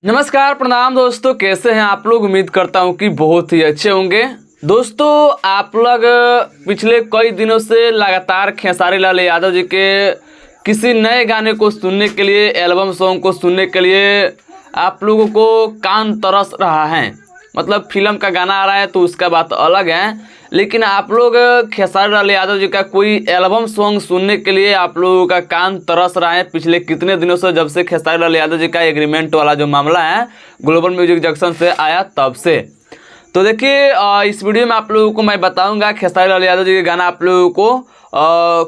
नमस्कार, प्रणाम दोस्तों। कैसे हैं आप लोग? उम्मीद करता हूं कि बहुत ही अच्छे होंगे। दोस्तों, आप लोग पिछले कई दिनों से लगातार खेसारी लाल यादव जी के किसी नए गाने को सुनने के लिए, एल्बम सॉन्ग को सुनने के लिए आप लोगों को कान तरस रहा है। मतलब फिल्म का गाना आ रहा है तो उसका बात अलग है, लेकिन आप लोग खेसारी लाल यादव जी का कोई एल्बम सॉन्ग सुनने के लिए आप लोगों का कान तरस रहा है पिछले कितने दिनों से, जब से खेसारी लाल यादव जी का एग्रीमेंट वाला जो मामला है ग्लोबल म्यूजिक जंक्शन से आया तब से। तो देखिए, इस वीडियो में आप लोगों को मैं बताऊंगा खेसारी लाल यादव जी का गाना आप लोगों को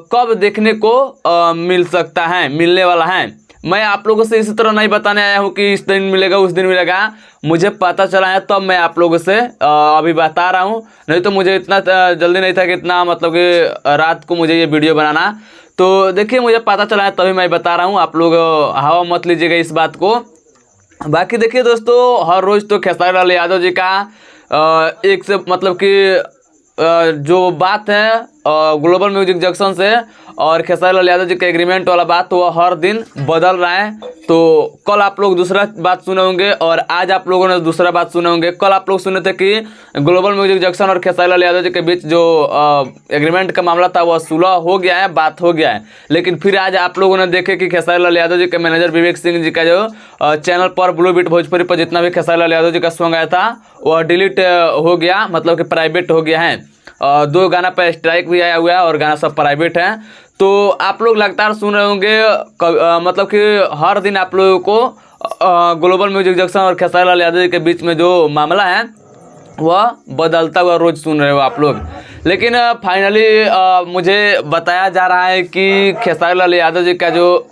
कब देखने को मिल सकता है, मिलने वाला है। मैं आप लोगों से इसी तरह नहीं बताने आया हूँ कि इस दिन मिलेगा उस दिन मिलेगा। मुझे पता चला है तब मैं आप लोगों से अभी बता रहा हूँ, नहीं तो मुझे इतना जल्दी नहीं था कि इतना मतलब कि रात को मुझे ये वीडियो बनाना। तो देखिए, मुझे पता चला है तभी मैं बता रहा हूँ। आप लोग हवा मत लीजिएगा इस बात को। बाकी देखिए दोस्तों, हर रोज़ तो खेसारी लाल यादव जी का एक से मतलब कि जो बात है ग्लोबल म्यूजिक जंक्शन से और खेसारी लाल यादव जी का एग्रीमेंट वाला बात, वो हर दिन बदल रहा है। तो कल आप लोग दूसरा बात सुने होंगे और आज आप लोगों ने दूसरा बात सुने होंगे। कल आप लोग सुने थे कि ग्लोबल म्यूजिक जंक्शन और खेसारी लाल यादव जी के बीच जो एग्रीमेंट का मामला था वो सुलह हो गया है, बात हो गया है। लेकिन फिर आज आप लोगों ने देखे कि खेसारी लाल यादव जी के मैनेजर विवेक सिंह जी का जो चैनल पर ब्लू बीट भोजपुरी पर जितना भी खेसारी लाल यादव जी का सॉन्ग आया था वह डिलीट हो गया, मतलब कि प्राइवेट हो गया है। 2 गाना पर स्ट्राइक भी आया हुआ है और गाना सब प्राइवेट है। तो आप लोग लगातार सुन रहे होंगे, मतलब कि हर दिन आप लोगों को ग्लोबल म्यूजिक जंक्शन और खेसारी लाल यादव जी के बीच में जो मामला है वह बदलता हुआ रोज सुन रहे हो आप लोग। लेकिन फाइनली मुझे बताया जा रहा है कि खेसारी लाल यादव जी का जो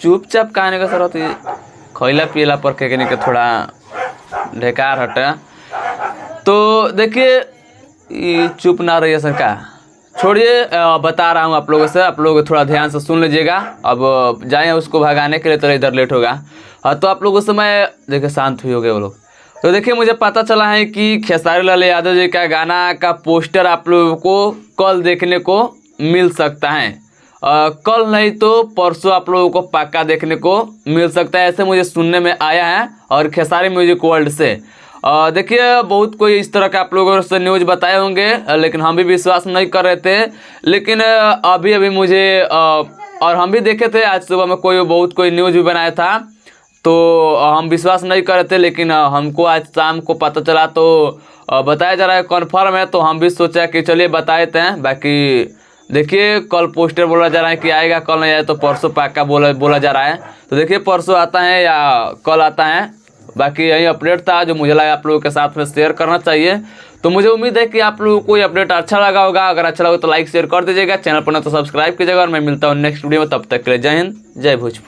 चुपचाप कहने का सर होती है, खैला पीला पर कहने के थोड़ा ढेकार हटे। तो देखिए, चुप ना रहिए सर का, छोड़िए, बता रहा हूँ आप लोगों से। आप लोग थोड़ा ध्यान से सुन लीजिएगा। अब जाएं उसको भगाने के लिए तो इधर लेट होगा। तो आप लोगों से मैं देखिए, शांत हुई हो गए वो लोग। तो देखिए, मुझे पता चला है कि खेसारी लाल यादव जी का गाना का पोस्टर आप लोगों को कल देखने को मिल सकता है। कल नहीं तो परसों आप लोगों को पक्का देखने को मिल सकता है, ऐसे मुझे सुनने में आया है और खेसारी म्यूजिक वर्ल्ड से। देखिए, बहुत कोई इस तरह का आप लोगों से न्यूज़ बताए होंगे, लेकिन हम भी विश्वास नहीं कर रहे थे। लेकिन अभी मुझे और हम भी देखे थे आज सुबह में बहुत कोई न्यूज़ भी बनाया था, तो हम विश्वास नहीं कर रहे थे। लेकिन हमको आज शाम को पता चला तो बताया जा रहा है, कन्फर्म है। तो हम भी सोचा कि चलिए बता देते हैं। बाकी देखिए, कल पोस्टर बोला जा रहा है कि आएगा, कल नहीं आया तो परसों पक्का बोला जा रहा है। तो देखिए, परसों आता है या कल आता है। बाकी यही अपडेट था जो मुझे लगा आप लोगों के साथ में शेयर करना चाहिए। तो मुझे उम्मीद है कि आप लोगों को ये अपडेट अच्छा लगा होगा। अगर अच्छा लगा तो लाइक शेयर कर दीजिएगा, चैनल पर ना तो सब्सक्राइब कीजिएगा। और मैं मिलता हूँ नेक्स्ट वीडियो में, तब तक के लिए जय हिंद, जय भोजपुरी।